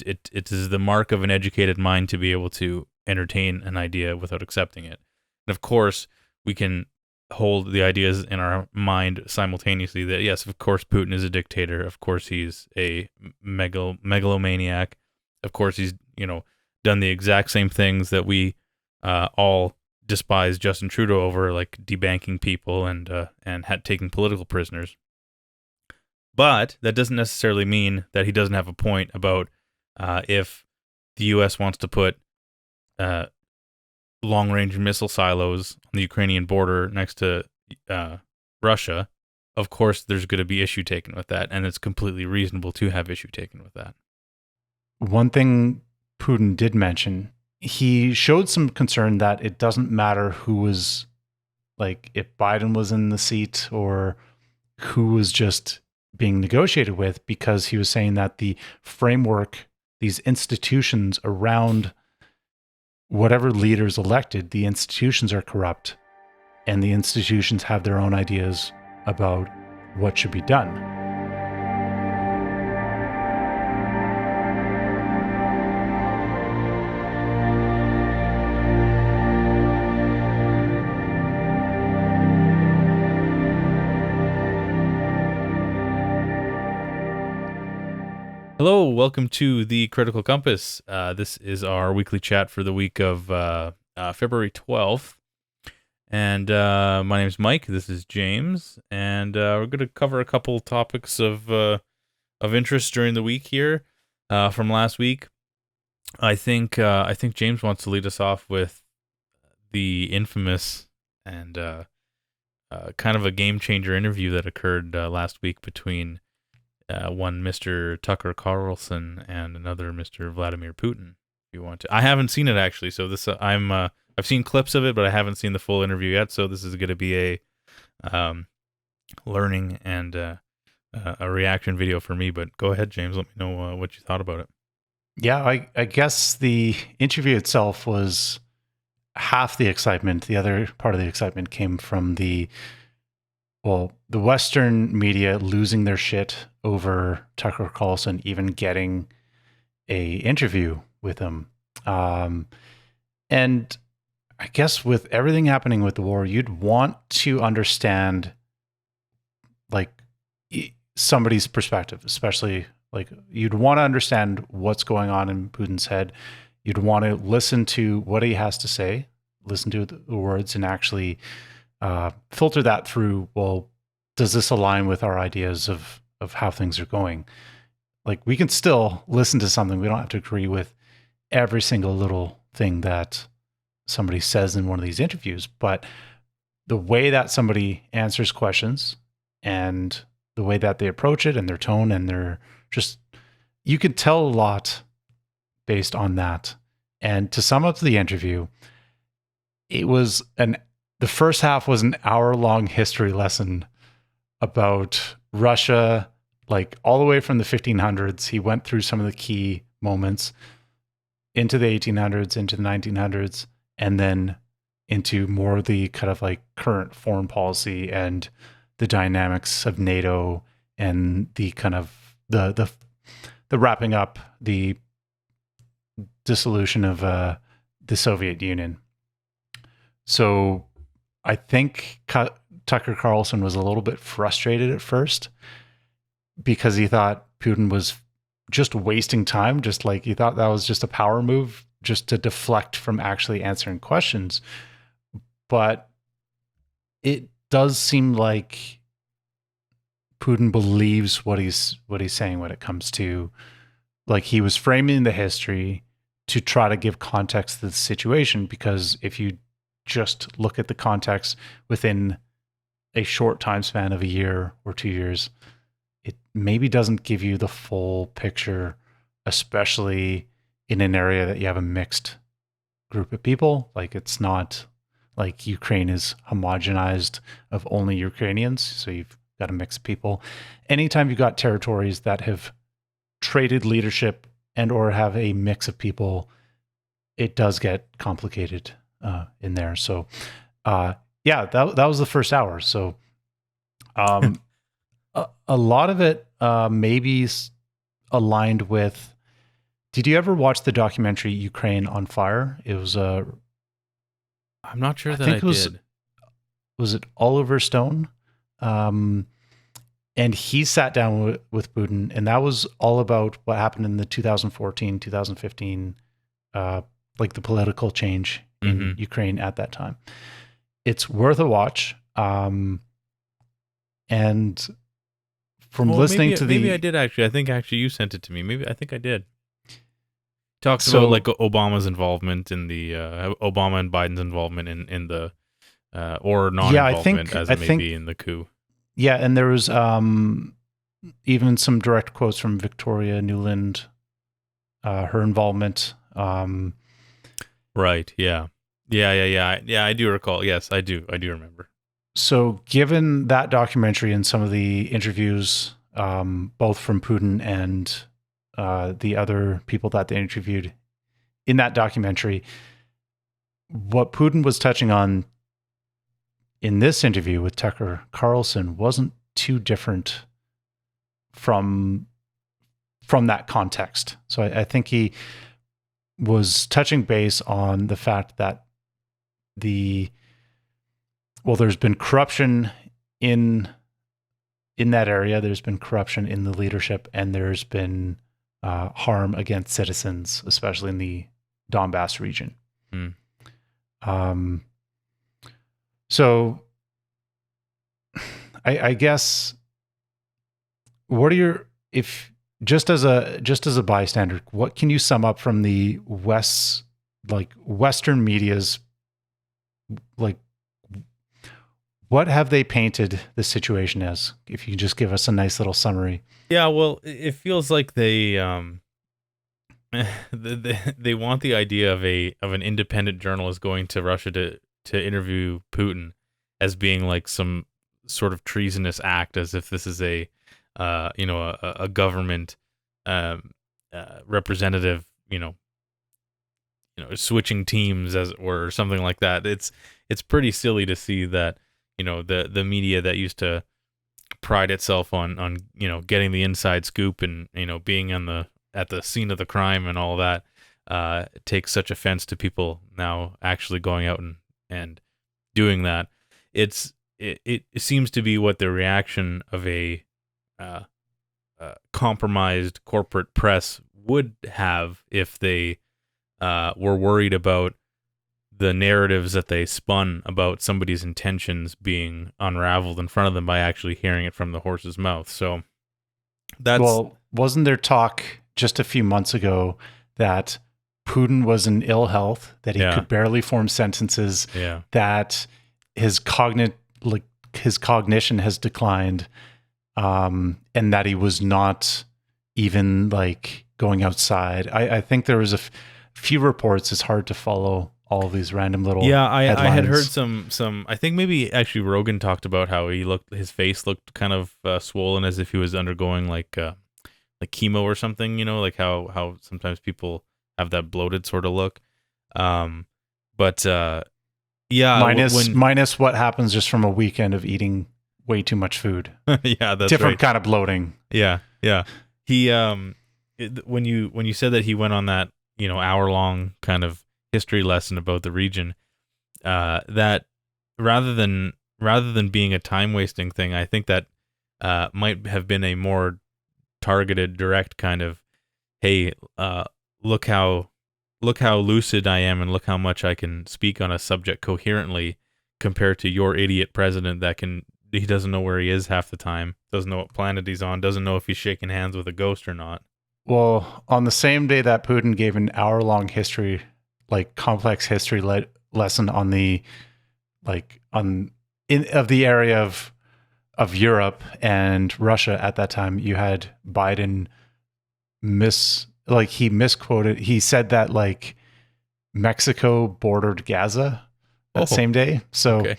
it is the mark of an educated mind to be able to entertain an idea without accepting it. And of course, we can hold the ideas in our mind simultaneously that, yes, of course, Putin is a dictator. Of course, he's a megalomaniac. Of course, he's, done the exact same things that we all despise Justin Trudeau over, like debanking people and taking political prisoners. But that doesn't necessarily mean that he doesn't have a point about if the U.S. wants to put long-range missile silos on the Ukrainian border next to Russia. Of course, there's going to be issue taken with that, and it's completely reasonable to have issue taken with that. One thing Putin did mention, he showed some concern that it doesn't matter who was, like, if Biden was in the seat or who was just being negotiated with, because he was saying that the framework, these institutions around whatever leaders elected, the institutions are corrupt, and the institutions have their own ideas about what should be done. Hello, welcome to the Critical Compass. This is our weekly chat for the week of February 12th. And my name is Mike. This is James. And we're going to cover a couple topics of interest during the week here from last week. I think James wants to lead us off with the infamous and kind of a game-changer interview that occurred last week between one Mr. Tucker Carlson and another Mr. Vladimir Putin. If you want to, I haven't seen it actually. So this I've seen clips of it, but I haven't seen the full interview yet. So this is going to be a learning and a reaction video for me. But go ahead, James. Let me know what you thought about it. Yeah, I guess the interview itself was half the excitement. The other part of the excitement came from the Western media losing their shit over Tucker Carlson even getting a interview with him. And I guess with everything happening with the war, you'd want to understand like somebody's perspective, especially like you'd want to understand what's going on in Putin's head. You'd want to listen to what he has to say, listen to the words, and actually filter that through, well, does this align with our ideas of how things are going? Like, we can still listen to something. We don't have to agree with every single little thing that somebody says in one of these interviews, but the way that somebody answers questions and the way that they approach it and their tone and their just, you can tell a lot based on that. And to sum up the interview, the first half was an hour-long history lesson about Russia, like all the way from the 1500s. He went through some of the key moments into the 1800s, into the 1900s, and then into more of the kind of like current foreign policy and the dynamics of NATO and the kind of the wrapping up the dissolution of the Soviet Union. So I think Tucker Carlson was a little bit frustrated at first because he thought Putin was just wasting time, just like he thought that was just a power move just to deflect from actually answering questions. But it does seem like Putin believes what he's saying when it comes to, like, he was framing the history to try to give context to the situation, because if you just look at the context within a short time span of a year or 2 years, it maybe doesn't give you the full picture, especially in an area that you have a mixed group of people. Like, it's not like Ukraine is homogenized of only Ukrainians, so you've got a mix of people. Anytime you've got territories that have traded leadership and or have a mix of people, it does get complicated in there. So yeah, that was the first hour. So a lot of it maybe aligned with Did you ever watch the documentary Ukraine on Fire? It was I'm not sure I that think I it did. was it Oliver Stone? And he sat down with Putin, and that was all about what happened in the 2014, 2015, like the political change in Ukraine at that time. It's worth a watch. And from listening to maybe I did actually. I think actually you sent it to me. Maybe I think I did. Talks about like Obama's involvement in the Obama and Biden's involvement in the or non-involvement as it may be in the coup. Yeah, and there was even some direct quotes from Victoria Nuland, her involvement. Right. Yeah. I do recall. Yes, I do remember. So, given that documentary and some of the interviews, both from Putin and the other people that they interviewed in that documentary, what Putin was touching on in this interview with Tucker Carlson wasn't too different from that context. So I think he was touching base on the fact that there's been corruption in that area. There's been corruption in the leadership, and there's been harm against citizens, especially in the Donbass region. So I guess what are your, if just as a bystander, what can you sum up from the Western media's, like, what have they painted the situation as? If you can just give us a nice little summary. Yeah, well, it feels like they they want the idea of an independent journalist going to Russia to interview Putin as being like some sort of treasonous act, as if this is a government representative, switching teams or something like that. It's pretty silly to see that, the media that used to pride itself on getting the inside scoop and being at the scene of the crime and all that takes such offense to people now actually going out and doing that. It seems to be what the reaction of a compromised corporate press would have if they were worried about the narratives that they spun about somebody's intentions being unraveled in front of them by actually hearing it from the horse's mouth. So wasn't there talk just a few months ago that Putin was in ill health, that he could barely form sentences, that his cognition has declined, and that he was not even like going outside. I think there was a few reports. It's hard to follow all of these random little I had heard some. I think maybe actually Rogan talked about how his face looked kind of swollen, as if he was undergoing like chemo or something. Like how sometimes people have that bloated sort of look. Minus what happens just from a weekend of eating way too much food. Yeah, that's different kind of bloating. Yeah. He when you said that he went on that hour-long kind of history lesson about the region, that rather than being a time-wasting thing, I think that might have been a more targeted, direct kind of, hey, look how lucid I am, and look how much I can speak on a subject coherently, compared to your idiot president he doesn't know where he is half the time, doesn't know what planet he's on, doesn't know if he's shaking hands with a ghost or not. Well, on the same day that Putin gave an hour-long complex history lesson on the area of Europe and Russia at that time, you had Biden he misquoted. He said that like Mexico bordered Gaza that same day. So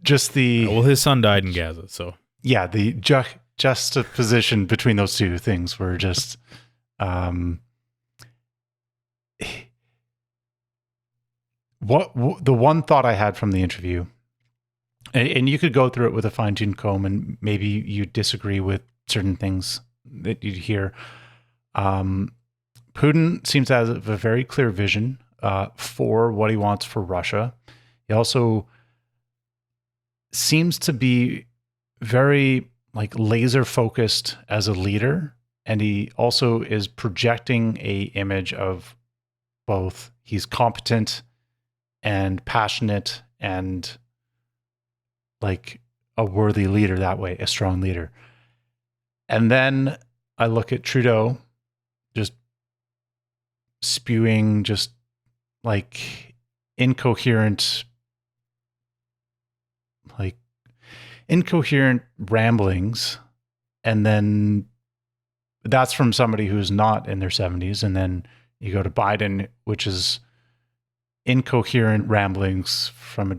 just his son died in Gaza. So yeah, the juxtaposition between those two things were just, the one thought I had from the interview, and you could go through it with a fine-tooth comb, and maybe you disagree with certain things that you'd hear. Putin seems to have a very clear vision for what he wants for Russia. He also seems to be very like laser focused as a leader, and he also is projecting a image of both he's competent and passionate and like a worthy leader that way, a strong leader. And then I look at Trudeau just spewing just like incoherent ramblings, and then that's from somebody who's not in their 70s. And then you go to Biden, which is incoherent ramblings from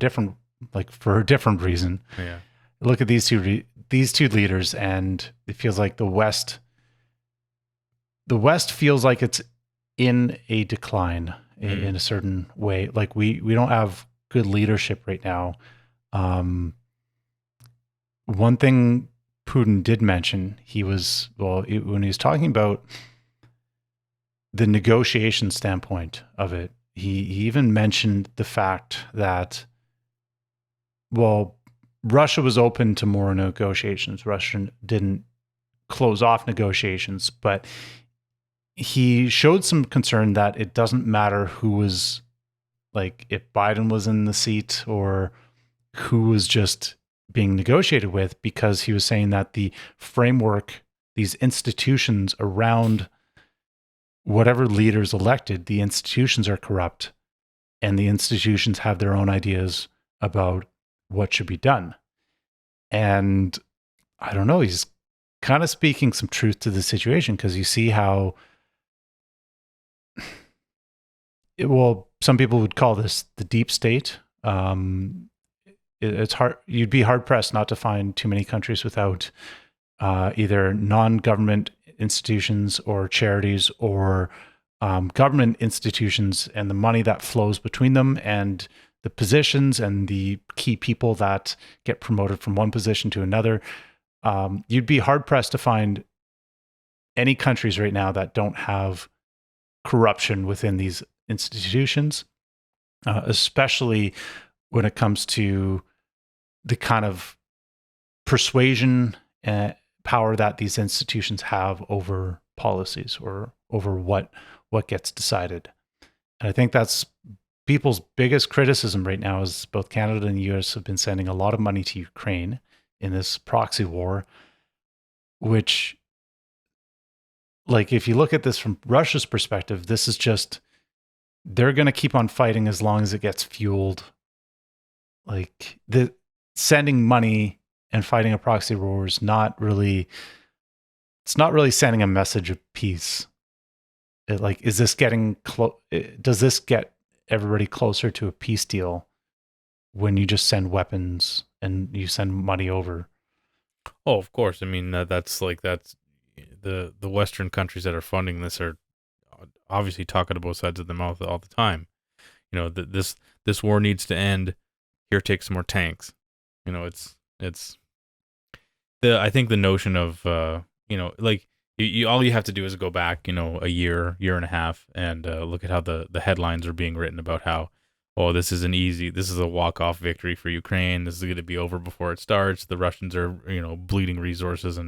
for a different reason. Yeah. Look at these two leaders, and it feels like the West feels like it's in a decline in a certain way. Like we don't have good leadership right now. One thing Putin did mention, when he was talking about the negotiation standpoint of it, he even mentioned the fact that, Russia was open to more negotiations. Russia didn't close off negotiations, but he showed some concern that it doesn't matter who was, like, if Biden was in the seat or who was just being negotiated with, because he was saying that the framework, these institutions around whatever leaders elected, the institutions are corrupt, and the institutions have their own ideas about what should be done. And I don't know, he's kind of speaking some truth to the situation, because you see how, some people would call this the deep state. It's hard. You'd be hard pressed not to find too many countries without either non-government institutions or charities or government institutions, and the money that flows between them, and the positions and the key people that get promoted from one position to another. You'd be hard pressed to find any countries right now that don't have corruption within these institutions, especially when it comes to the kind of persuasion and power that these institutions have over policies or over what gets decided. And I think that's people's biggest criticism right now, is both Canada and the US have been sending a lot of money to Ukraine in this proxy war, which, like, if you look at this from Russia's perspective, this is just, they're going to keep on fighting as long as it gets fueled. Like, the sending money and fighting a proxy war is not really sending a message of peace. Is this getting does this get everybody closer to a peace deal when you just send weapons and you send money over? Oh, of course. I mean, that's the Western countries that are funding this are obviously talking to both sides of the mouth all the time. You know, this war needs to end. Here, take some more tanks. You know, I think the notion of like, all you have to do is go back, a year and a half, and look at how the headlines are being written about how, this is a walk-off victory for Ukraine. This is going to be over before it starts. The Russians are, bleeding resources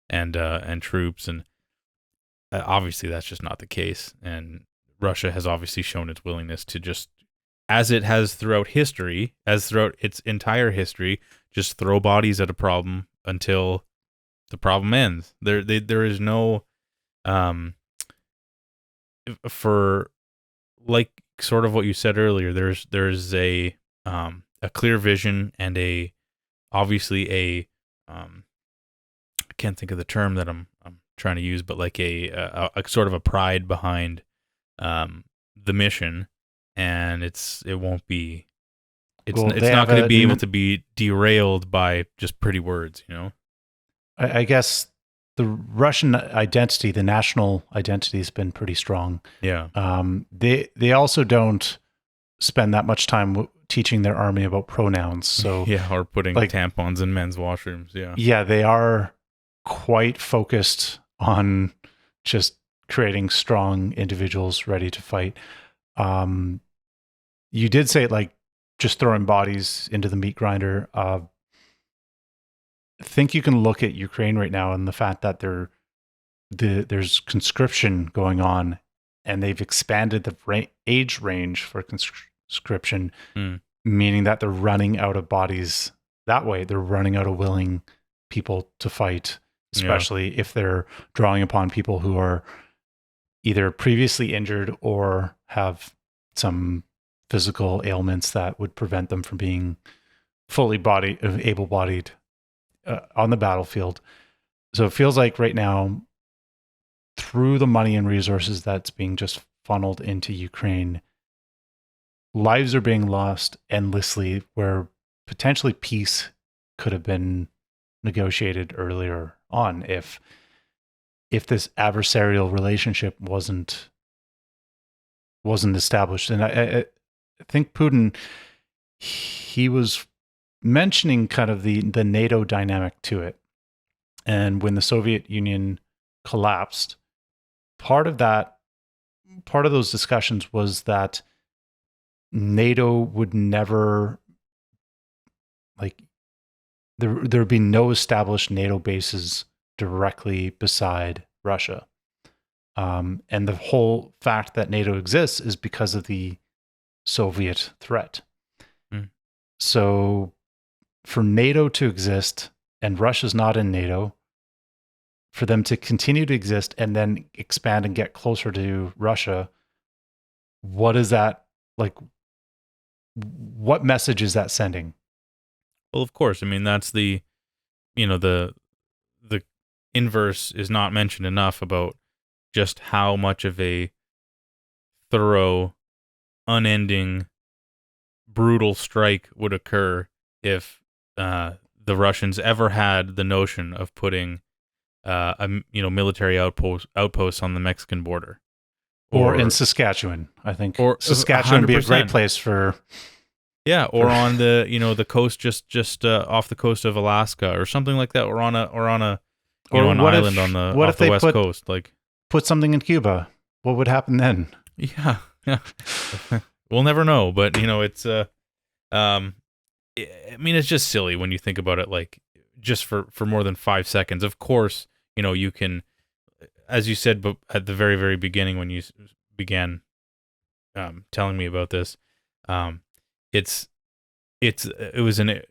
and troops, and obviously that's just not the case. And Russia has obviously shown its willingness to just, as it has throughout its entire history, just throw bodies at a problem until the problem ends. There is no, for, like, sort of what you said earlier, there's a clear vision and obviously I can't think of the term that I'm trying to use, but like a sort of a pride behind the mission, and it's not going to be able to be derailed by just pretty words, I guess the Russian identity, the national identity, has been pretty strong. Yeah. They also don't spend that much time teaching their army about pronouns. So yeah, or putting tampons in men's washrooms. Yeah. Yeah, they are quite focused on just creating strong individuals ready to fight. You did say like just throwing bodies into the meat grinder. I think you can look at Ukraine right now and the fact that there's conscription going on, and they've expanded the age range for conscription, meaning that they're running out of bodies that way. They're running out of willing people to fight, especially if they're drawing upon people who are either previously injured or have some physical ailments that would prevent them from being fully able-bodied on the battlefield. So it feels like right now, through the money and resources that's being just funneled into Ukraine, lives are being lost endlessly where potentially peace could have been negotiated earlier on if this adversarial relationship wasn't established. And I think Putin, he was mentioning kind of the NATO dynamic to it. And when the Soviet Union collapsed, part of those discussions was that NATO would never, like, there would be no established NATO bases directly beside Russia. And the whole fact that NATO exists is because of the Soviet threat. So for NATO to exist, and Russia's not in NATO, for them to continue to exist and then expand and get closer to Russia, what is that, like, what message is that sending? Well, of course. I mean, that's the inverse is not mentioned enough about just how much of a thorough, unending, brutal strike would occur if the Russians ever had the notion of putting military outposts on the Mexican border, or in Saskatchewan. I think or Saskatchewan would be a great place for. Yeah, or on the coast, just off the coast of Alaska, or something like that, or on an island on the west coast. Like, put something in Cuba, what would happen then? Yeah. We'll never know, but it's it's just silly when you think about it. Like, just for more than 5 seconds, of course, you can, as you said, but at the very, very beginning when you began telling me about this, it was a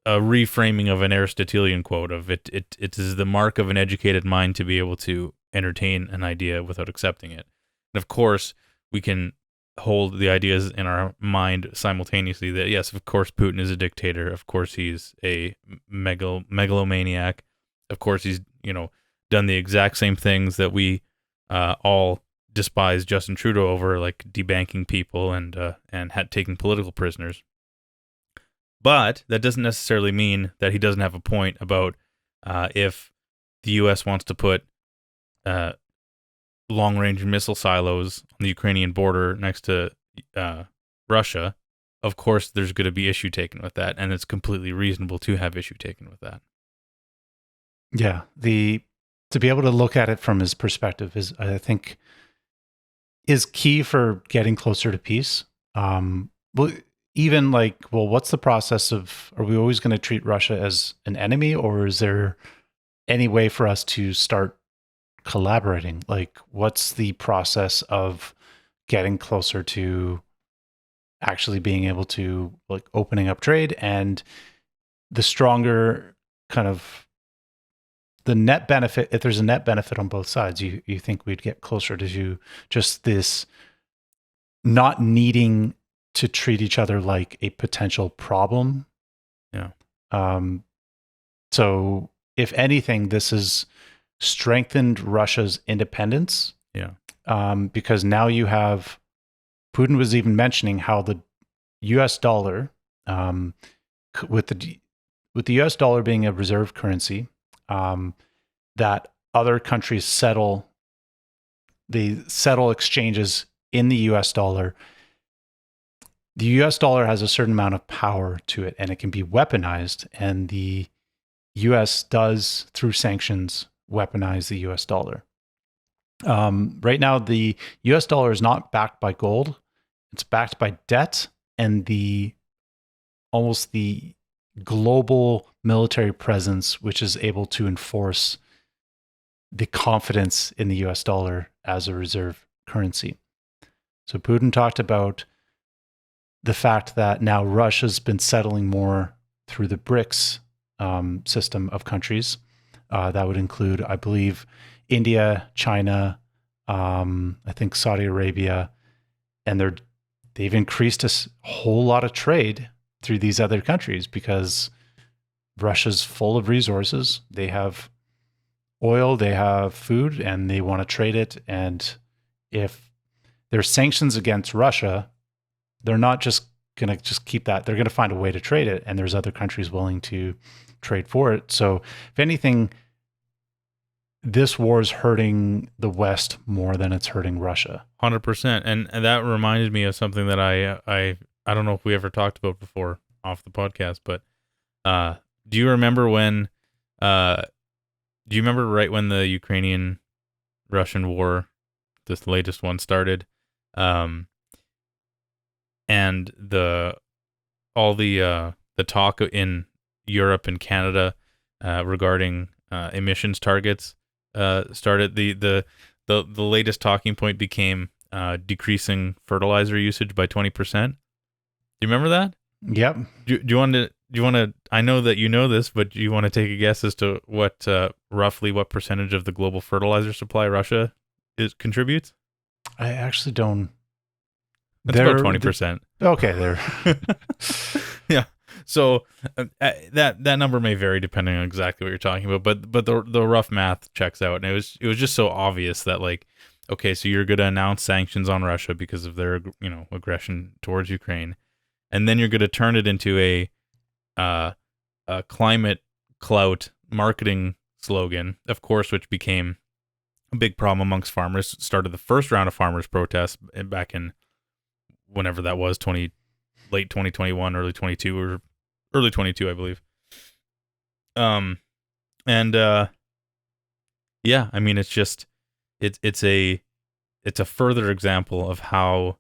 reframing of an Aristotelian quote of it is the mark of an educated mind to be able to entertain an idea without accepting it. And of course, we can hold the ideas in our mind simultaneously that, yes, of course, Putin is a dictator. Of course, he's a megalomaniac. Of course, he's, done the exact same things that we all despise Justin Trudeau over, like debanking people and taking political prisoners. But that doesn't necessarily mean that he doesn't have a point about if the U.S. wants to put long-range missile silos on the Ukrainian border next to Russia. Of course, there's going to be issue taken with that, and it's completely reasonable to have issue taken with that. Yeah, to be able to look at it from his perspective is, I think, is key for getting closer to peace. What's the process of, are we always going to treat Russia as an enemy, or is there any way for us to start collaborating? Like, what's the process of getting closer to actually being able to, like, opening up trade, and the stronger kind of the net benefit, if there's a net benefit on both sides, you think we'd get closer to just this not needing to treat each other like a potential problem. Yeah. So if anything, this has strengthened Russia's independence. Yeah. Because now you have, Putin was even mentioning how the U.S. dollar, with the U.S. dollar being a reserve currency, that other countries settle exchanges in the U.S. dollar. The U.S. dollar has a certain amount of power to it, and it can be weaponized. And the U.S. does, through sanctions, weaponize the U.S. dollar. Right now, the US dollar is not backed by gold. It's backed by debt and almost the global military presence, which is able to enforce the confidence in the US dollar as a reserve currency. So Putin talked about the fact that now Russia's been settling more through the BRICs system of countries. That would include, I believe, India, China, I think Saudi Arabia, and they've increased a whole lot of trade through these other countries because Russia's full of resources. They have oil, they have food, and they want to trade it. And if there's sanctions against Russia, they're not just going to just keep that. They're going to find a way to trade it. And there's other countries willing to trade for it. So if anything, this war is hurting the West more than it's hurting Russia. 100%. And that reminded me of something that I don't know if we ever talked about before off the podcast, but do you remember right when the Ukrainian-Russian war, this latest one, started? And all the talk in Europe and Canada regarding emissions targets started. The latest talking point became decreasing fertilizer usage by 20%. Do you remember that? Yep. Do you want to? I know that you know this, but do you want to take a guess as to what roughly what percentage of the global fertilizer supply Russia contributes? I actually don't. It's about 20%. Okay, there. Yeah. So that number may vary depending on exactly what you're talking about, but the rough math checks out, and it was just so obvious that, like, okay, so you're going to announce sanctions on Russia because of their aggression towards Ukraine, and then you're going to turn it into a climate clout marketing slogan, of course, which became a big problem amongst farmers. Started the first round of farmers' protests back in whenever that was, late 2021, early 22, or early 22, I believe. Yeah, I mean, it's a further example of how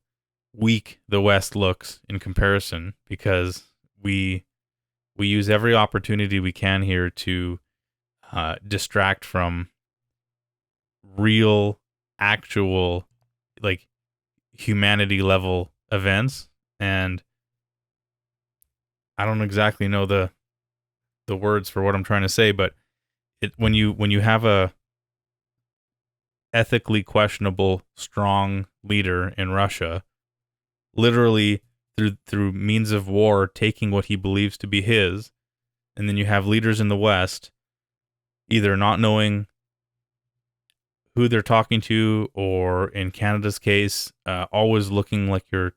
weak the West looks in comparison, because we use every opportunity we can here to distract from real, actual, like, humanity level events. And I don't exactly know the words for what I'm trying to say, but when you have a ethically questionable strong leader in Russia, literally through means of war taking what he believes to be his, and then you have leaders in the West either not knowing who they're talking to, or in Canada's case, always looking like you're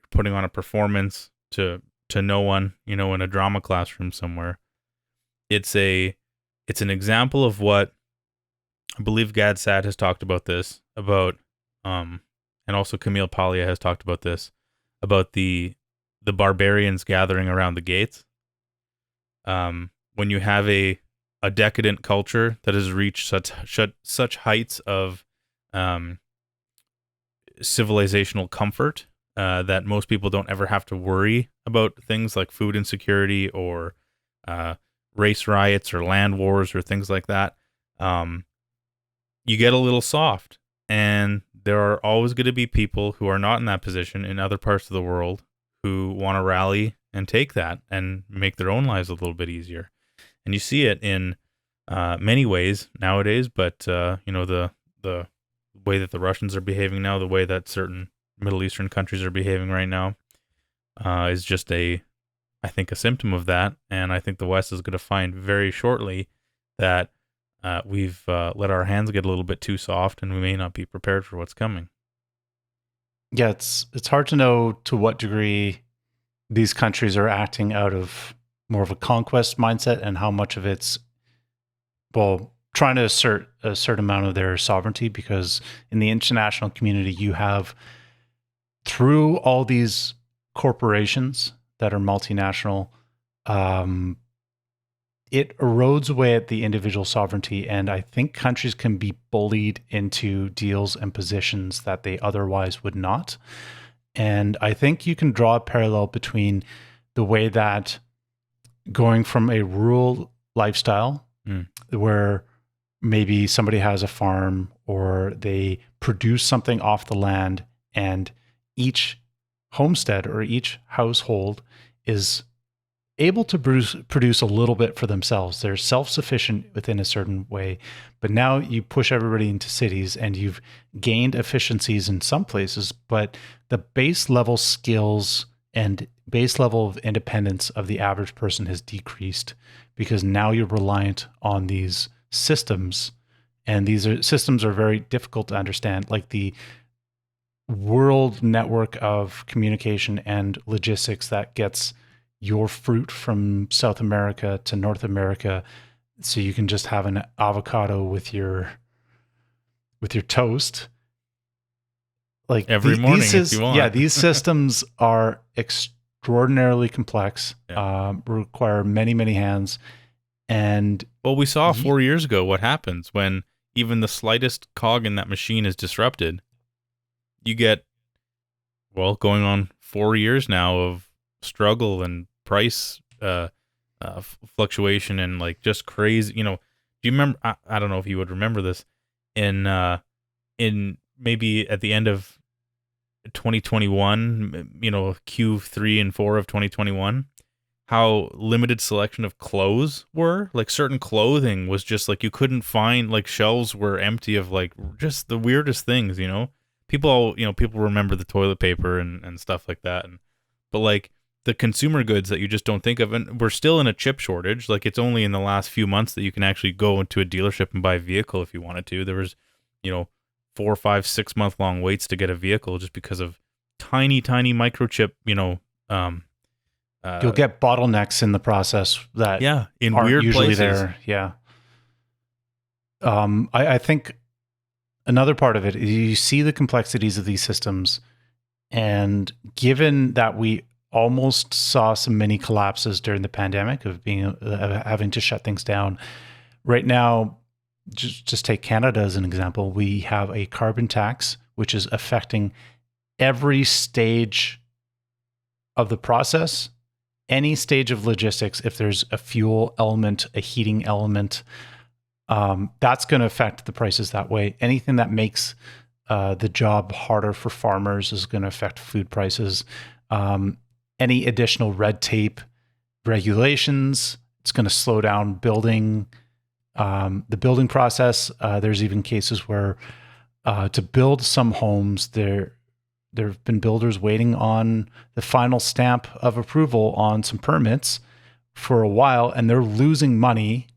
putting on a performance to no one, in a drama classroom somewhere. It's an example of what I believe Gad Saad has talked about this, and also Camille Paglia has talked about this, about the barbarians gathering around the gates. When you have a decadent culture that has reached such heights of civilizational comfort, that most people don't ever have to worry about things like food insecurity or race riots or land wars or things like that, you get a little soft. And there are always going to be people who are not in that position in other parts of the world who want to rally and take that and make their own lives a little bit easier. And you see it in many ways nowadays, but the way that the Russians are behaving now, the way that certain Middle Eastern countries are behaving right now, is just I think a symptom of that. And I think the West is going to find very shortly that we've let our hands get a little bit too soft, and we may not be prepared for what's coming. Yeah, it's hard to know to what degree these countries are acting out of more of a conquest mindset and how much of it's, trying to assert a certain amount of their sovereignty, because in the international community, you have, through all these corporations that are multinational, it erodes away at the individual sovereignty, and I think countries can be bullied into deals and positions that they otherwise would not. And I think you can draw a parallel between the way that going from a rural lifestyle where maybe somebody has a farm or they produce something off the land, and each homestead or each household is able to produce a little bit for themselves. They're self-sufficient within a certain way. But now you push everybody into cities and you've gained efficiencies in some places, but the base level skills and base level of independence of the average person has decreased, because now you're reliant on these systems, and systems are very difficult to understand, like the world network of communication and logistics that gets your fruit from South America to North America, so you can just have an avocado with your toast, like every morning if you want. Yeah, these systems are extraordinarily complex, require many hands. And well, we saw 4 years ago what happens when even the slightest cog in that machine is disrupted. You get, well, going on 4 years now of struggle and price fluctuation and like just crazy. Do you remember? I don't know if you would remember this in maybe at the end of 2021. Q3 and 4 of 2021. How limited selection of clothes were. Like certain clothing was just like you couldn't find. Like shelves were empty of like just the weirdest things. People remember the toilet paper and stuff like that. But like the consumer goods that you just don't think of, and we're still in a chip shortage. Like it's only in the last few months that you can actually go into a dealership and buy a vehicle if you wanted to. There was, 4, 5, 6 month long waits to get a vehicle just because of tiny microchip. You'll get bottlenecks in the process that in aren't weird usually places. There. Yeah. I think another part of it is you see the complexities of these systems, and given that we almost saw some mini collapses during the pandemic of having to shut things down. Right now, just take Canada as an example. We have a carbon tax, which is affecting every stage of the process, any stage of logistics. If there's a fuel element, a heating element, that's going to affect the prices that way. Anything that makes the job harder for farmers is going to affect food prices. Any additional red tape, regulations, it's going to slow down building, the building process. There's even cases where to build some homes, there have been builders waiting on the final stamp of approval on some permits for a while, and they're losing money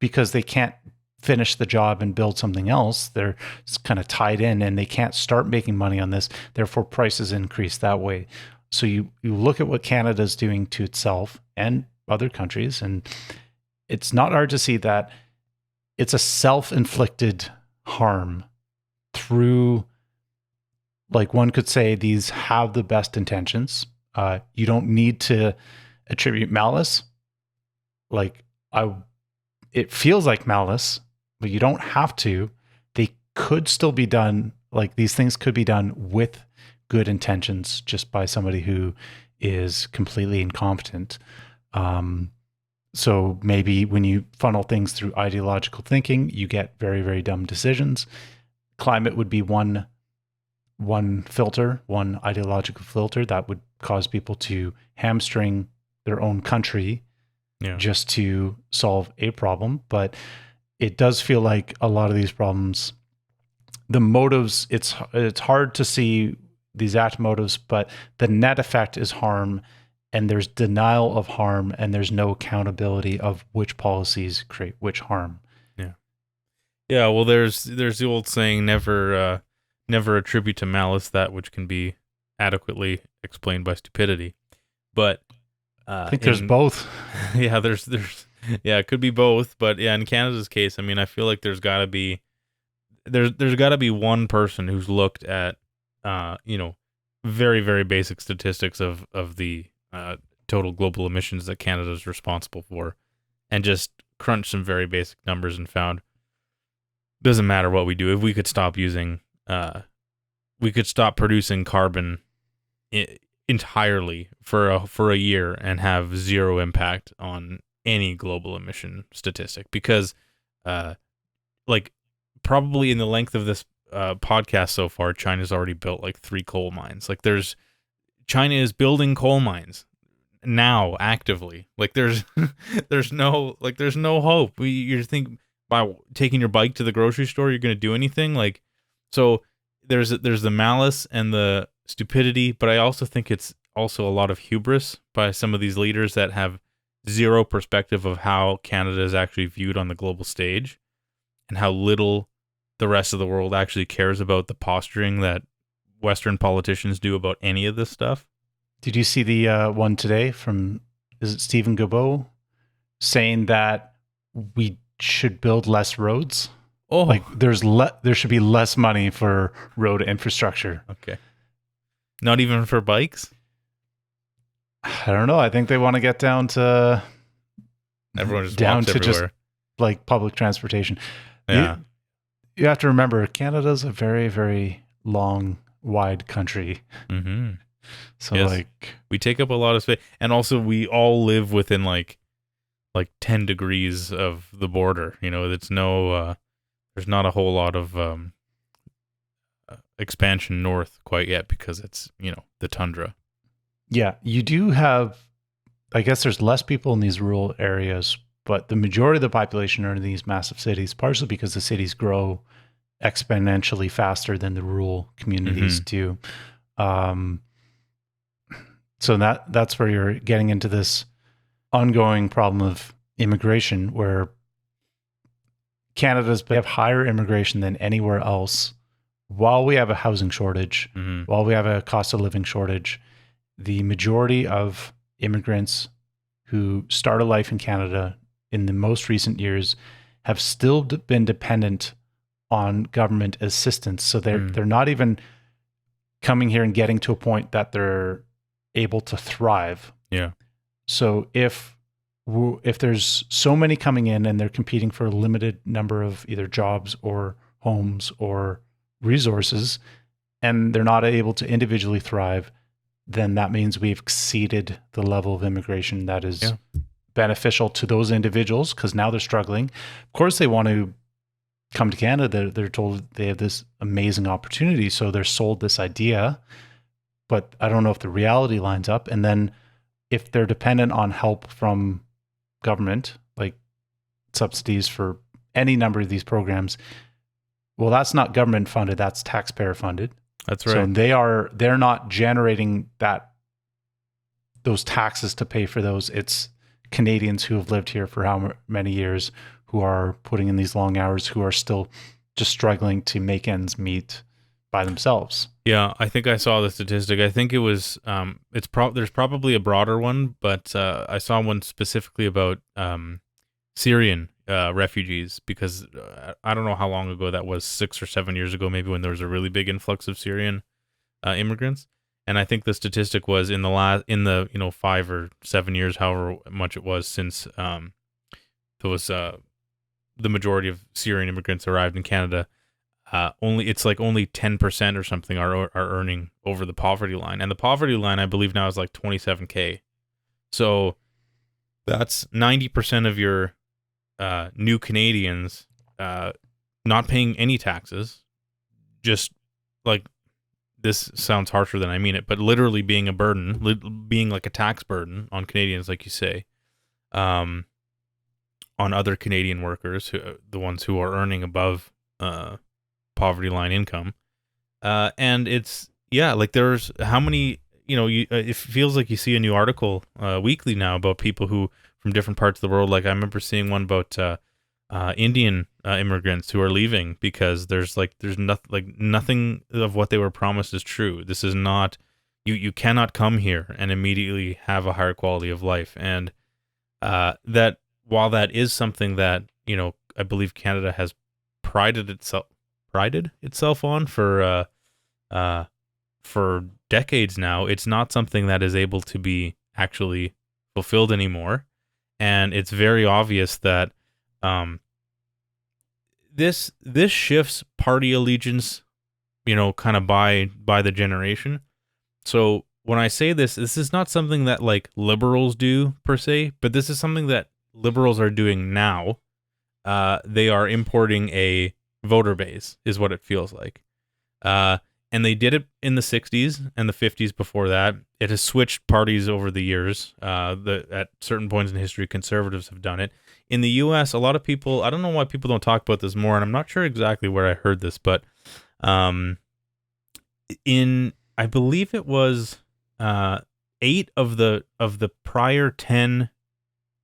because they can't finish the job and build something else. They're kind of tied in and they can't start making money on this. Therefore, prices increase that way. So you look at what Canada's doing to itself and other countries, and it's not hard to see that it's a self-inflicted harm through, like one could say, these have the best intentions. You don't need to attribute malice. It feels like malice, but you don't have to. They could still be done. Like these things could be done with good intentions just by somebody who is completely incompetent. So maybe when you funnel things through ideological thinking, you get very, very dumb decisions. Climate would be one filter, one ideological filter that would cause people to hamstring their own country just to solve a problem. But it does feel like a lot of these problems, the motives, it's hard to see the exact motives, but the net effect is harm, and there's denial of harm, and there's no accountability of which policies create which harm. Yeah. Well, there's the old saying, never attribute to malice that which can be adequately explained by stupidity. But I think there's both. Yeah, it could be both. But yeah, in Canada's case, I mean, I feel like there's got to be one person who's looked at very, very basic statistics of the total global emissions that Canada is responsible for, and just crunched some very basic numbers and found doesn't matter what we do, if we could stop using, we could stop producing carbon entirely for a year and have zero impact on any global emission statistic, because like probably in the length of this podcast so far, China's already built like 3 coal mines. Like China is building coal mines now actively. Like there's no hope. You think by taking your bike to the grocery store you're going to do anything? Like, so there's the malice and the stupidity, but I also think it's also a lot of hubris by some of these leaders that have zero perspective of how Canada is actually viewed on the global stage and how little the rest of the world actually cares about the posturing that Western politicians do about any of this stuff. Did you see the one today from, is it Stephen Guilbeault, saying that we should build less roads? Oh, like there should be less money for road infrastructure. Okay. Not even for bikes? I don't know. I think they want to get down to everyone just walks everywhere. Just like public transportation. Yeah. You have to remember, Canada's a very, very long, wide country. Mm-hmm. So yes. We take up a lot of space, and also we all live within like 10 degrees of the border. You know, there's not a whole lot of expansion north quite yet because it's, the tundra. Yeah, you do have, I guess there's less people in these rural areas, but the majority of the population are in these massive cities, partially because the cities grow exponentially faster than the rural communities do. So that's where you're getting into this ongoing problem of immigration, where we have higher immigration than anywhere else. While we have a housing shortage, while we have a cost of living shortage, the majority of immigrants who start a life in Canada in the most recent years have still been dependent on government assistance. So they're not even coming here and getting to a point that they're able to thrive. Yeah. So if there's so many coming in and they're competing for a limited number of either jobs or homes or resources, and they're not able to individually thrive, then that means we've exceeded the level of immigration that is beneficial to those individuals, because now they're struggling. Of course, they want to come to Canada. They're told they have this amazing opportunity, so they're sold this idea, but I don't know if the reality lines up. And then if they're dependent on help from government, like subsidies for any number of these programs, well, that's not government funded, that's taxpayer funded. That's right. So they're not generating those taxes to pay for those. It's Canadians who have lived here for how many years, who are putting in these long hours, who are still just struggling to make ends meet by themselves. Yeah, I think I saw the statistic. I think it was there's probably a broader one, but I saw one specifically about Syrian refugees, because I don't know how long ago that was, 6 or 7 years ago, maybe, when there was a really big influx of Syrian immigrants. And I think the statistic was in the 5 or 7 years, however much it was since the majority of Syrian immigrants arrived in Canada, only 10% or something are earning over the poverty line, and the poverty line, I believe, now is like $27,000. So that's 90% of your new Canadians not paying any taxes, just like, this sounds harsher than I mean it, but literally being a burden, being like a tax burden on Canadians, like you say, on other Canadian workers, the ones who are earning above poverty line income. And it's, like, there's how many, it feels like you see a new article weekly now about people who from different parts of the world. Like, I remember seeing one about Indian immigrants who are leaving because there's nothing of what they were promised is true. This is not, you cannot come here and immediately have a higher quality of life. And that, while that is something that, I believe Canada has prided itself on for decades now, it's not something that is able to be actually fulfilled anymore. and it's very obvious that this shifts party allegiance, kind of by the generation. So when I say this is not something that like liberals do per se, but this is something that liberals are doing now. They are importing a voter base, is what it feels like. And they did it in the 60s and the 50s before that. It has switched parties over the years. At certain points in history, conservatives have done it. In the U.S., a lot of people, I don't know why people don't talk about this more, and I'm not sure exactly where I heard this, but I believe it was 8 of the prior 10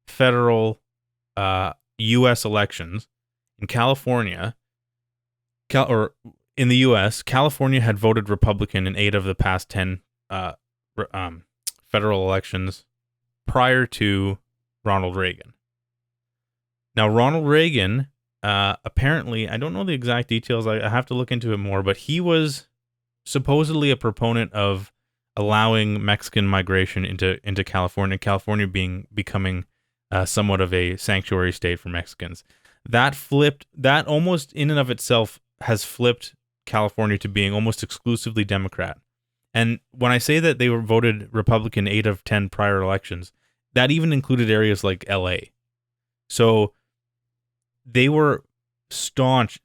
federal U.S. elections in California, or in the U.S., California had voted Republican in 8 of the past 10 federal elections prior to Ronald Reagan. Now, Ronald Reagan, apparently, I don't know the exact details. I have to look into it more, but he was supposedly a proponent of allowing Mexican migration into California. California becoming somewhat of a sanctuary state for Mexicans. That almost in and of itself has flipped California to being almost exclusively Democrat. And when I say that they were voted Republican 8 of 10 prior elections, that even included areas like LA. So they were staunch.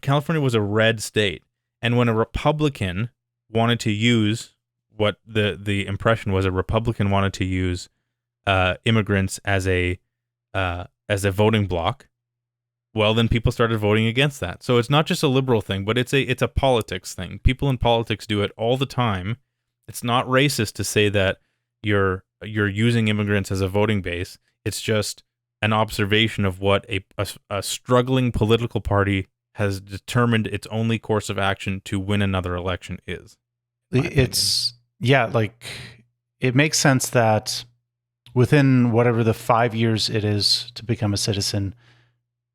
California was a red state. And when a Republican wanted to use, what the impression was, a Republican wanted to use immigrants as a voting bloc, well, then people started voting against that. So it's not just a liberal thing, but it's a politics thing. People in politics do it all the time. It's not racist to say that you're using immigrants as a voting base. It's just an observation of what a struggling political party has determined its only course of action to win another election is. It makes sense that within whatever the 5 years it is to become a citizen,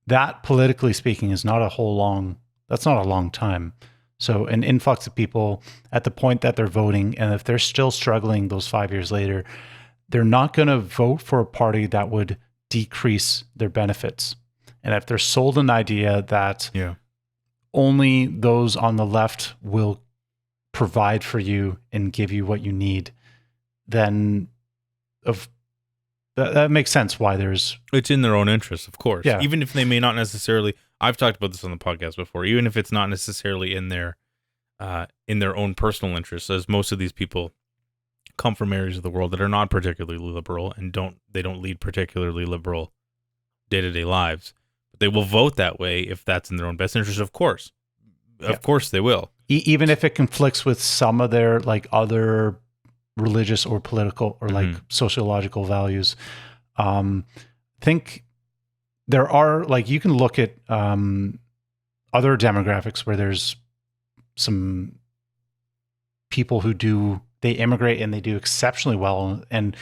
that politically speaking is not a long time. So an influx of people at the point that they're voting, and if they're still struggling those 5 years later, they're not going to vote for a party that would decrease their benefits. And if they're sold an idea that only those on the left will provide for you and give you what you need, then that makes sense why it's in their own interest, of course. Yeah. Even if they may not necessarily, I've talked about this on the podcast before, even if it's not necessarily in their own personal interests, as most of these people come from areas of the world that are not particularly liberal and they don't lead particularly liberal day-to-day lives. But they will vote that way if that's in their own best interest, of course. Of course they will. Even if it conflicts with some of their like other religious or political or like sociological values. Think there are, like, you can look at other demographics where there's some people they immigrate and they do exceptionally well. And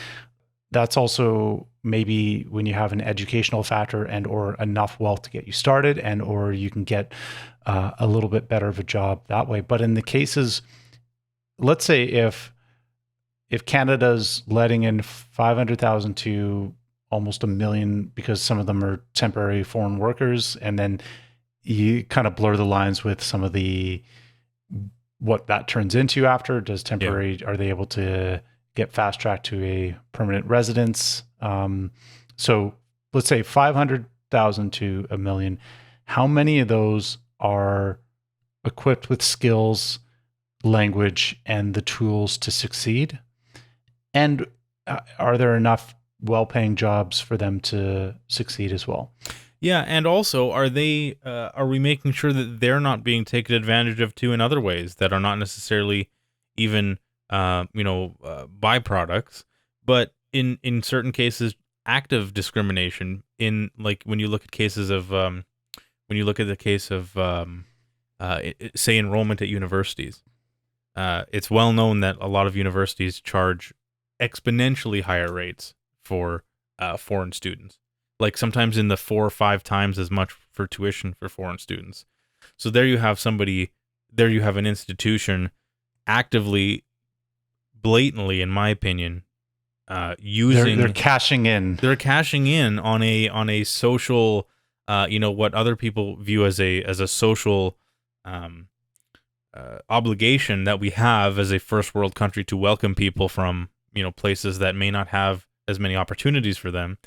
that's also maybe when you have an educational factor and or enough wealth to get you started, and or you can get a little bit better of a job that way. But in the cases, let's say if Canada's letting in 500,000 to almost 1 million, because some of them are temporary foreign workers, and then you kind of blur the lines with some of what that turns into after. Does temporary, are they able to get fast tracked to a permanent residence? So let's say 500,000 to 1 million. How many of those are equipped with skills, language, and the tools to succeed? And are there enough well-paying jobs for them to succeed as well? Yeah, and also, are we making sure that they're not being taken advantage of too in other ways that are not necessarily even byproducts, but in certain cases active discrimination, in like when you look at cases of say enrollment at universities. It's well known that a lot of universities charge exponentially higher rates for foreign students, like sometimes in the 4 or 5 times as much for tuition for foreign students. So there you have an institution actively, blatantly, in my opinion, using they're cashing in. They're cashing in on a social, what other people view as a social obligation that we have as a first world country to welcome people from places that may not have as many opportunities for them.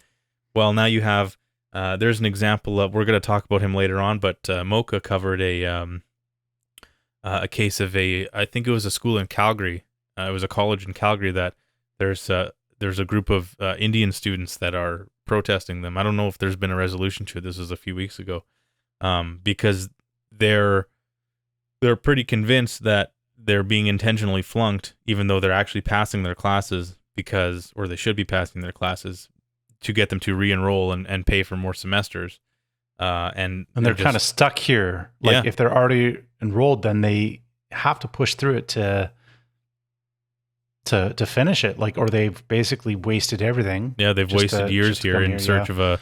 Well, now you have there's an example of, we're going to talk about him later on, but Mocha covered a case of I think it was a school in Calgary. It was a college in Calgary that there's a group of Indian students that are protesting them. I don't know if there's been a resolution to it. This was a few weeks ago, because they're pretty convinced that they're being intentionally flunked, even though they're actually passing their classes or they should be passing their classes to get them to re-enroll and pay for more semesters. And they're kind of stuck here. Like, if they're already enrolled, then they have to push through it to finish it. Like, or they've basically wasted everything. Yeah, they've wasted years here in search of a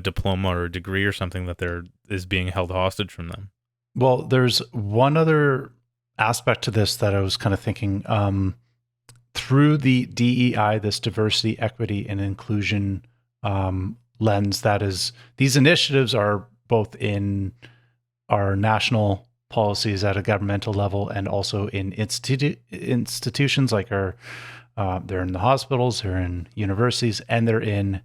diploma or a degree or something that is being held hostage from them. Well, there's one other aspect to this that I was kind of thinking, through the DEI, this diversity, equity, and inclusion lens, that is, these initiatives are both in our national policies at a governmental level and also in institutions like they're in the hospitals, they're in universities, and they're in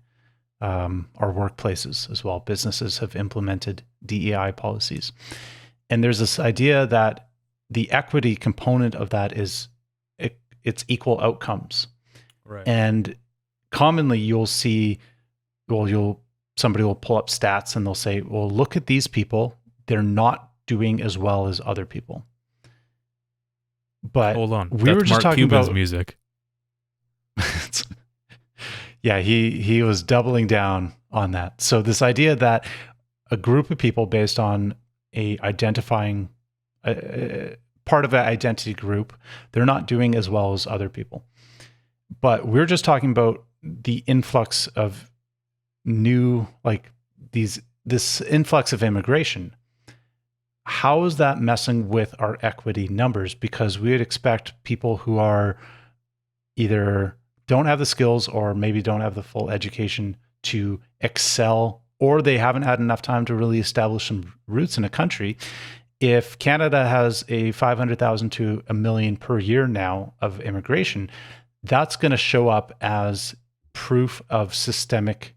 our workplaces as well. Businesses have implemented DEI policies. And there's this idea that the equity component of that is it's equal outcomes. Right. And commonly you'll see, somebody will pull up stats and they'll say, well, look at these people. They're not doing as well as other people. But hold on. We were just Mark talking Cuban's about music. Yeah, he was doubling down on that. So this idea that a group of people based on identifying part of an identity group, they're not doing as well as other people. But we're just talking about the influx of this influx of immigration. How is that messing with our equity numbers? Because we would expect people who are either don't have the skills or maybe don't have the full education to excel, or they haven't had enough time to really establish some roots in a country. If Canada has a 500,000 to a million per year now of immigration, that's going to show up as proof of systemic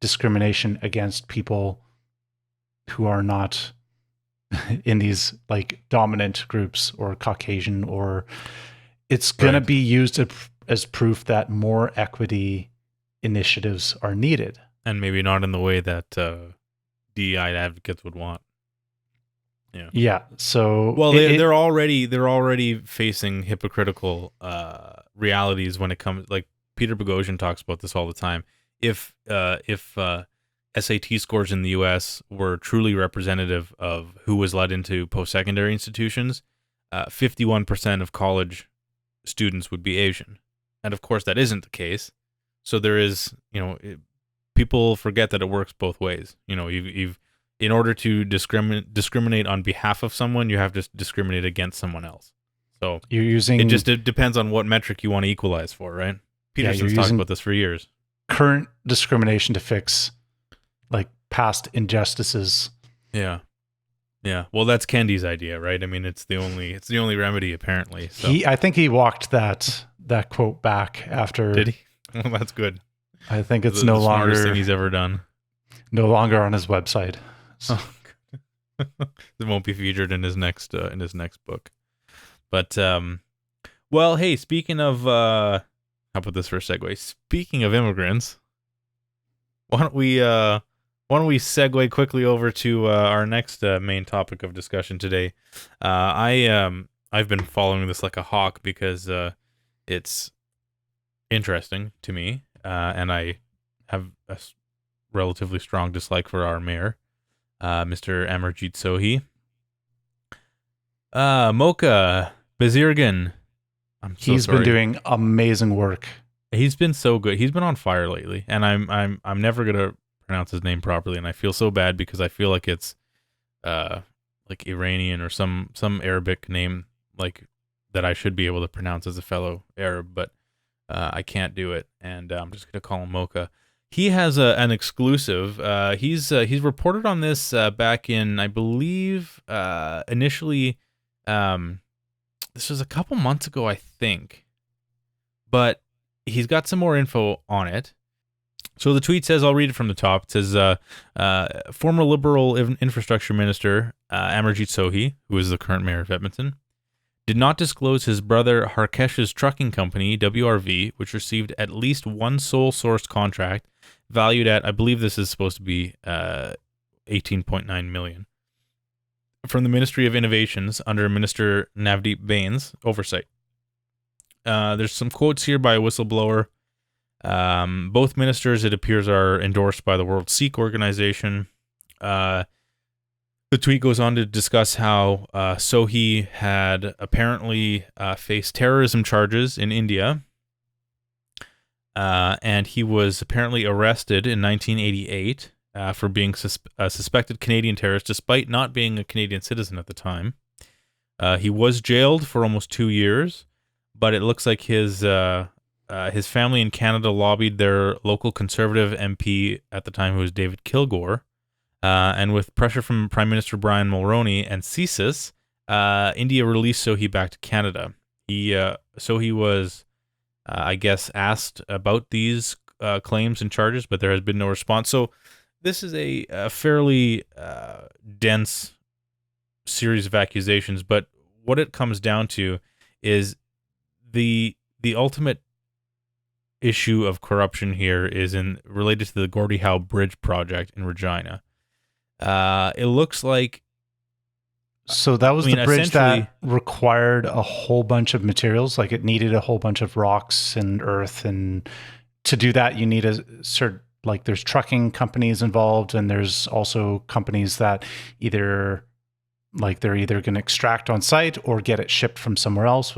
discrimination against people who are not in these like dominant groups or Caucasian, or it's going to be used as proof that more equity initiatives are needed. And maybe not in the way that DEI advocates would want. Yeah. Yeah. So they're already facing hypocritical realities when it comes. Like Peter Boghossian talks about this all the time. If SAT scores in the U.S. were truly representative of who was let into post-secondary institutions, 51% of college students would be Asian, and of course that isn't the case. So there is, people forget that it works both ways. You've in order to discriminate on behalf of someone, you have to discriminate against someone else. So you're using it depends on what metric you want to equalize for, right? Peterson's talked about this for years. Current discrimination to fix like past injustices. Yeah. Well, that's Kendi's idea, right? I mean, it's the only remedy apparently. So. I think he walked that quote back after. Did he? Well, that's good. I think it's the no longer thing he's ever done. No longer on his website. So. It won't be featured in his next book. But well, hey, speaking of how about this for a segue? Speaking of immigrants, why don't we segue quickly over to our next main topic of discussion today? I've been following this like a hawk because it's interesting to me, and I have a relatively strong dislike for our mayor, Mr. Amarjeet Sohi. Mocha, Bezirgan. He's been doing amazing work. He's been so good. He's been on fire lately, and I'm never gonna pronounce his name properly, and I feel so bad because I feel like it's like Iranian or some Arabic name like that I should be able to pronounce as a fellow Arab, but I can't do it, and I'm just gonna call him Mocha. He has an exclusive. He's reported on this back in, I believe, initially. This was a couple months ago, I think, but he's got some more info on it. So the tweet says, I'll read it from the top. It says, former Liberal infrastructure minister Amarjeet Sohi, who is the current mayor of Edmonton, did not disclose his brother Harkesh's trucking company, WRV, which received at least one sole source contract valued at, I believe this is supposed to be $18.9 million, from the Ministry of Innovations under Minister Navdeep Bains' oversight. There's some quotes here by a whistleblower. Both ministers, it appears, are endorsed by the World Sikh Organization. The tweet goes on to discuss how Sohi had apparently faced terrorism charges in India, and he was apparently arrested in 1988 for being a suspected Canadian terrorist, despite not being a Canadian citizen at the time. He was jailed for almost 2 years, but it looks like his family in Canada lobbied their local Conservative MP at the time, who was David Kilgour. And with pressure from Prime Minister Brian Mulroney and CSIS, India released Sohi back to Canada. Sohi was, I guess, asked about these claims and charges, but there has been no response. So this is a fairly dense series of accusations, but what it comes down to is the ultimate issue of corruption here is related to the Gordie Howe Bridge project in Regina. It looks like... So that was the bridge that required a whole bunch of materials. Like, it needed a whole bunch of rocks and earth. And to do that, you need a certain, like, there's trucking companies involved, and there's also companies that they're either going to extract on site or get it shipped from somewhere else.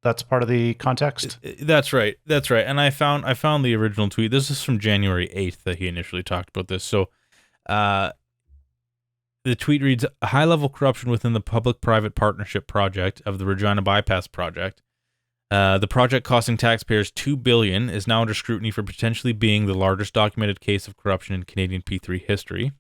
That's part of the context? That's right. And I found the original tweet. This is from January 8th that he initially talked about this. So, the tweet reads, high-level corruption within the public-private partnership project of the Regina Bypass project. The project, costing taxpayers $2 billion, is now under scrutiny for potentially being the largest documented case of corruption in Canadian P3 history.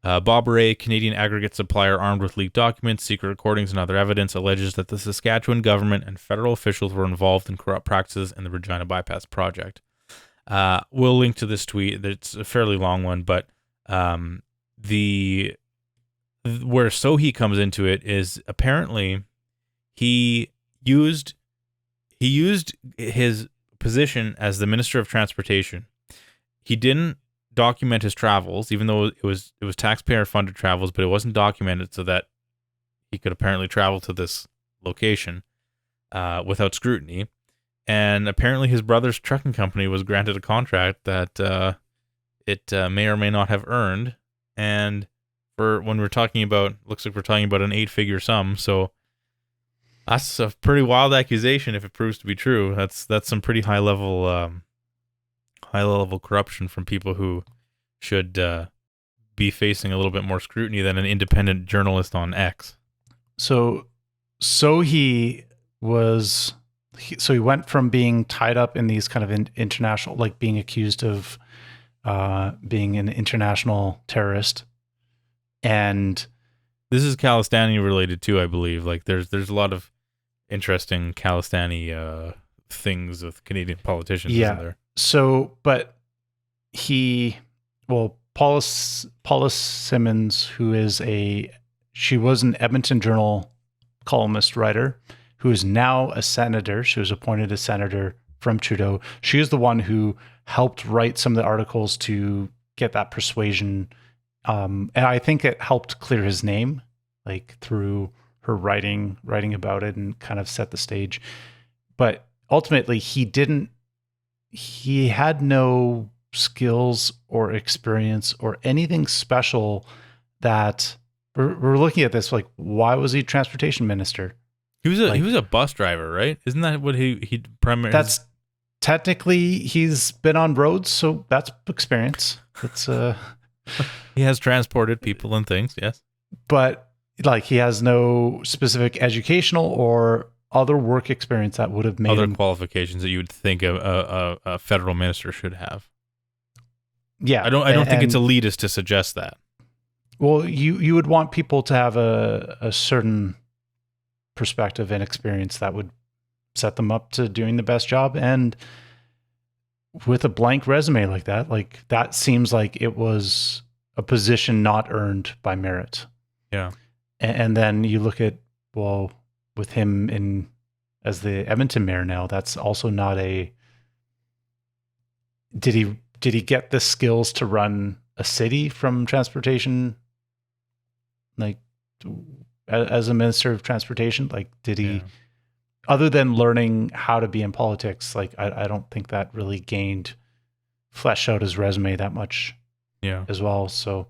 Bob Ray, Canadian aggregate supplier armed with leaked documents, secret recordings, and other evidence, alleges that the Saskatchewan government and federal officials were involved in corrupt practices in the Regina Bypass project. We'll link to this tweet. It's a fairly long one, but where Sohi comes into it is apparently he used his position as the Minister of Transportation. He didn't document his travels, even though it was taxpayer funded travels, but it wasn't documented so that he could apparently travel to this location without scrutiny. And apparently his brother's trucking company was granted a contract that it may or may not have earned. And for when we're talking about, looks like we're talking about an 8-figure sum. So that's a pretty wild accusation if it proves to be true. That's some pretty high level corruption from people who should be facing a little bit more scrutiny than an independent journalist on X. So he went from being tied up in these kind of international, like being accused of being an international terrorist. And this is Khalistani related too, I believe. Like there's a lot of interesting Khalistani things with Canadian politicians, isn't there? So, but Paula Simmons, she was an Edmonton Journal columnist writer, who is now a senator. She was appointed a senator from Trudeau. She is the one who helped write some of the articles to get that persuasion. And I think it helped clear his name, like through her writing about it and kind of set the stage. But ultimately he had no skills or experience or anything special that we're looking at this. Like, why was he transportation minister? He was a bus driver, right? Isn't that what he primarily? That's technically, he's been on roads, so that's experience. That's he has transported people and things, yes. But like, he has no specific educational or other work experience that would have made other him, qualifications that you would think a federal minister should have. yeah. I don't think it's elitist to suggest that. Well, you would want people to have a certain perspective and experience that would set them up to doing the best job. And with a blank resume like that seems like it was a position not earned by merit. Yeah. And then you look at, well, with him as the Edmonton mayor now, that's also not a, did he get the skills to run a city from transportation? Like, as a minister of transportation, like, did he, other than learning how to be in politics, like, I don't think that really fleshed out his resume that much as well. So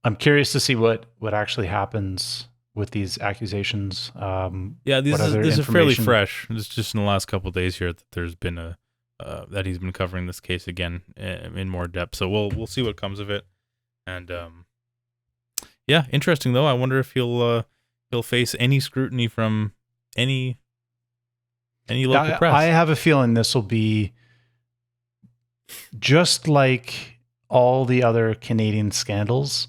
I'm curious to see what actually happens with these accusations. This is fairly fresh. It's just in the last couple of days here that there's been that he's been covering this case again in more depth. So we'll see what comes of it. And interesting though. I wonder if he'll face any scrutiny from any local press. I have a feeling this will be just like all the other Canadian scandals.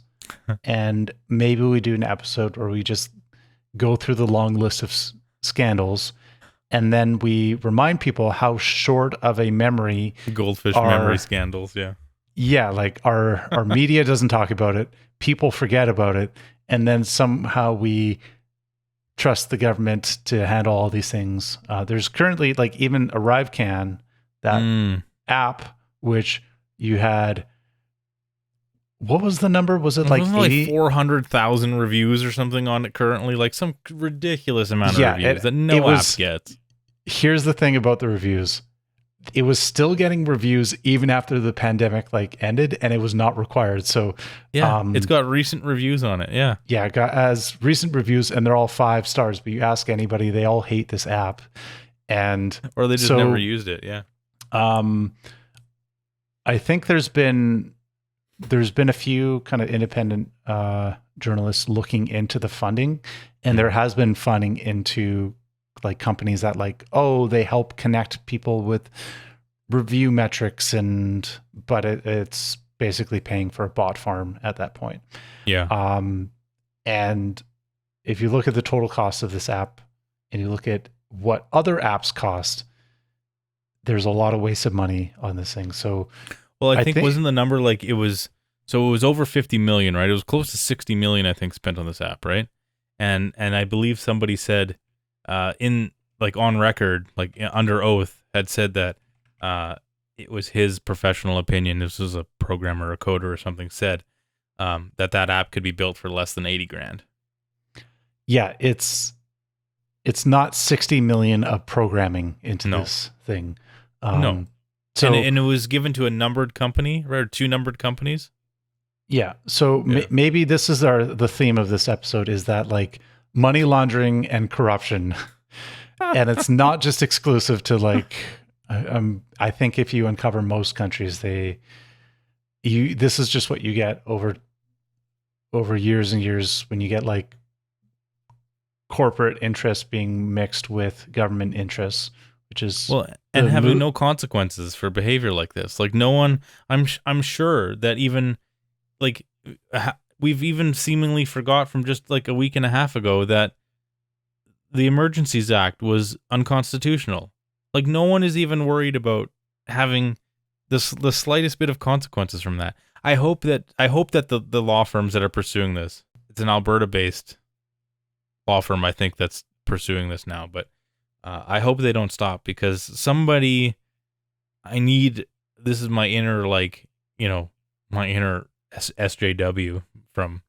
And maybe we do an episode where we just go through the long list of scandals, and then we remind people how short of a memory goldfish memory scandals. Yeah, like our media doesn't talk about it. People forget about it, and then somehow we trust the government to handle all these things. There's currently, like, even ArriveCan, that app, which you had. What was the number? Was it like 400,000 reviews or something on it currently? Like some ridiculous amount of reviews that no app gets. Here's the thing about the reviews. It was still getting reviews even after the pandemic ended, and it was not required. So it's got recent reviews on it. Yeah, it got as recent reviews, and they're all 5 stars. But you ask anybody, they all hate this app, or they just never used it. Yeah. I think there's been a few kind of independent journalists looking into the funding, and there has been funding into like companies that they help connect people with review metrics, but it's basically paying for a bot farm at that point. Yeah. And if you look at the total cost of this app and you look at what other apps cost, there's a lot of waste of money on this thing. So, well, I think wasn't the number it was over 50 million, right? It was close to 60 million, I think, spent on this app, right? And I believe somebody said on record, under oath, had said that it was his professional opinion. This was a programmer, a coder or something, said that app could be built for less than 80 grand. Yeah, it's not 60 million of programming into this thing. No. So, and it was given to a numbered company, right? Or 2 numbered companies. Yeah. So maybe this is the theme of this episode, is that money laundering and corruption. And it's not just exclusive to I think if you uncover most countries, this is just what you get over years and years when you get corporate interests being mixed with government interests, which is and having no consequences for behavior like this. No one, I'm sure that even we've even seemingly forgot from just a week and a half ago that the Emergencies Act was unconstitutional. No one is even worried about having the slightest bit of consequences from that. I hope that the law firms that are pursuing this, it's an Alberta-based law firm, I think, that's pursuing this now, but I hope they don't stop, because this is my inner my inner SJW from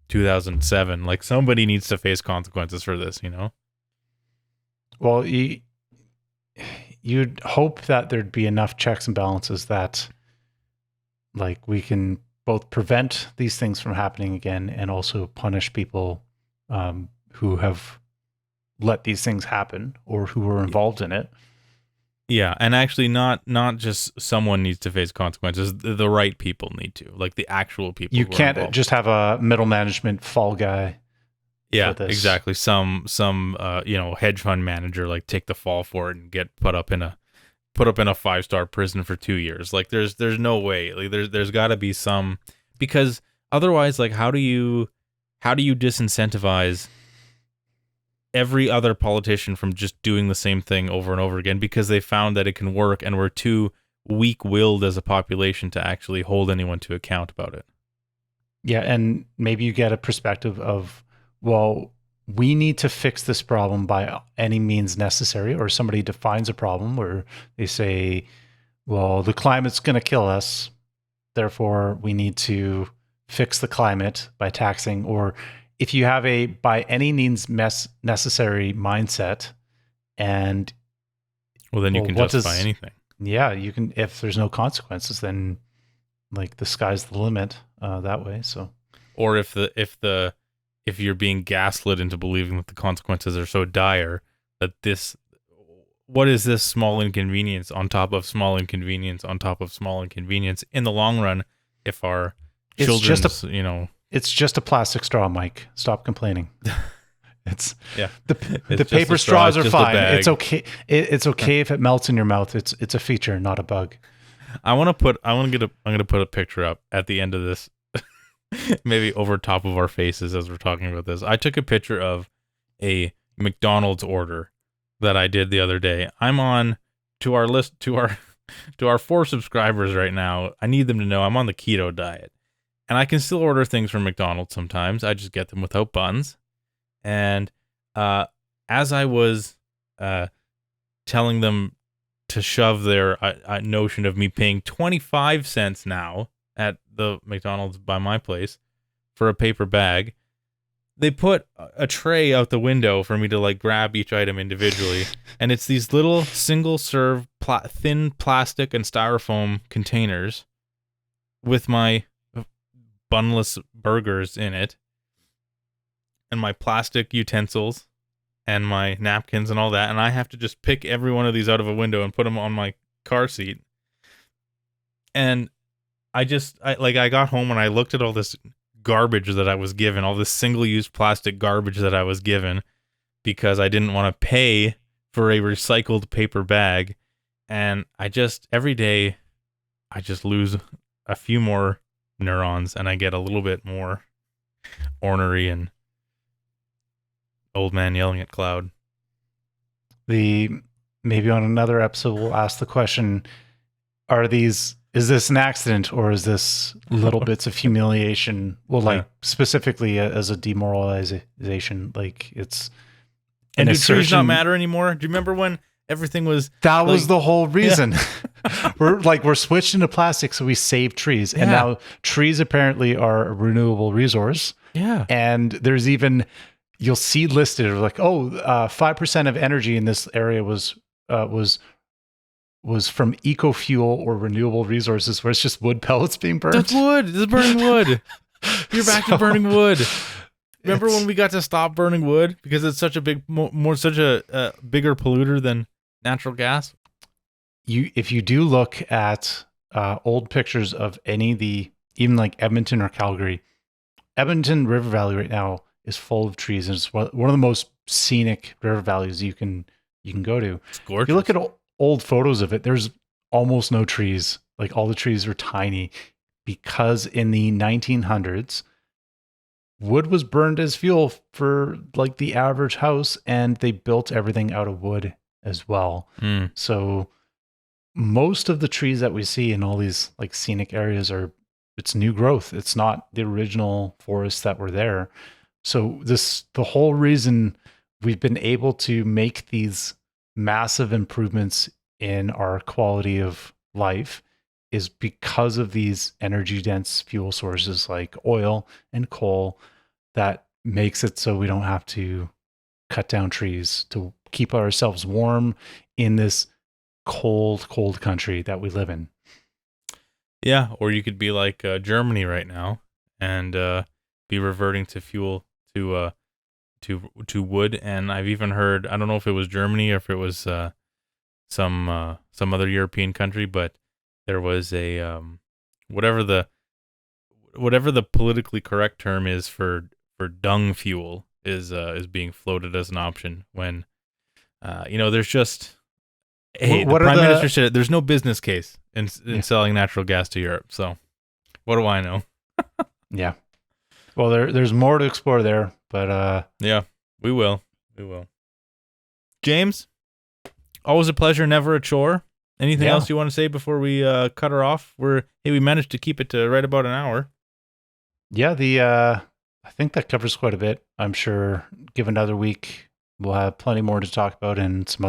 2007. Somebody needs to face consequences for this, Well, you'd hope that there'd be enough checks and balances that we can both prevent these things from happening again and also punish people who have let these things happen or who were involved in it. Yeah, and actually not just someone needs to face consequences, the right people need to, the actual people. You can't just have a middle management fall guy. Yeah, for this. exactly. Some hedge fund manager like take the fall for it and get put up in a 5-star prison for 2 years. Like there's no way. Like there's got to be some, because otherwise, like how do you disincentivize every other politician from just doing the same thing over and over again because they found that it can work and we're too weak-willed as a population to actually hold anyone to account about it. Yeah, and maybe you get a perspective of, well, we need to fix this problem by any means necessary, or somebody defines a problem where they say, well, the climate's going to kill us, therefore we need to fix the climate by taxing. Or if you have a by any means necessary mindset, and well, then you can justify anything. Yeah, you can. If there's no consequences, then like the sky's the limit that way. So, or if you're being gaslit into believing that the consequences are so dire that what is this small inconvenience on top of small inconvenience on top of small inconvenience in the long run? If our children's, it's just a plastic straw, Mike. Stop complaining. It's the it's paper straws are fine. It's okay. It's okay if it melts in your mouth. It's a feature, not a bug. I'm gonna put a picture up at the end of this, maybe over top of our faces as we're talking about this. I took a picture of a McDonald's order that I did the other day. I'm on to our list to our 4 subscribers right now. I need them to know I'm on the keto diet, and I can still order things from McDonald's sometimes. I just get them without buns. And as I was telling them to shove their notion of me paying 25 cents now at the McDonald's by my place for a paper bag, they put a tray out the window for me to like grab each item individually. And it's these little single serve thin plastic and styrofoam containers with my bunless burgers in it and my plastic utensils and my napkins and all that, and I have to just pick every one of these out of a window and put them on my car seat. And I got home and I looked at all this garbage that I was given, all this single-use plastic garbage that I was given because I didn't want to pay for a recycled paper bag. And every day, I just lose a few more neurons and I get a little bit more ornery and old man yelling at cloud. Maybe on another episode we'll ask the question, is this an accident or is this little bits of humiliation? Well, like specifically as a demoralization, like it's and do trees not matter anymore? Do you remember when everything was was the whole reason? Yeah. we're switched into plastic so we save trees. And now trees apparently are a renewable resource. Yeah. And there's even you'll see listed like, 5% of energy in this area was from eco-fuel or renewable resources, where it's just wood pellets being burned. That's wood. This is burning wood. You're back to burning wood. Remember when we got to stop burning wood because it's such a big, such a bigger polluter than natural gas? If you do look at old pictures of even like Edmonton or Calgary, Edmonton River Valley right now is full of trees, and it's one of the most scenic river valleys you can go to. It's gorgeous. If you look at old photos of it, there's almost no trees. Like all the trees are tiny because in the 1900s, wood was burned as fuel for like the average house, and they built everything out of wood as well. So most of the trees that we see in all these like scenic areas it's new growth. It's not the original forests that were there. So the whole reason we've been able to make these massive improvements in our quality of life is because of these energy dense fuel sources like oil and coal that makes it so we don't have to cut down trees to keep ourselves warm in this cold country that we live in. Yeah, or you could be like Germany right now and be reverting to fuel to wood. And I've even heard, I don't know if it was Germany or if it was some other European country, but there was a whatever the politically correct term is for dung fuel, is being floated as an option when there's just the What are prime the- minister said there's no business case in selling natural gas to Europe. So what do I know? Yeah. Well, there's more to explore there, but Yeah, we will. James, always a pleasure, never a chore. Anything Yeah. else you want to say before we cut her off? We managed to keep it to right about an hour. yeah, I think that covers quite a bit. I'm sure given another week, we'll have plenty more to talk about and some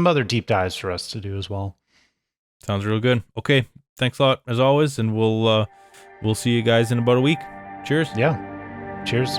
other deep dives for us to do as well. Sounds real good. Okay, thanks a lot as always, and we'll see you guys in about a week. Cheers. Yeah. Cheers.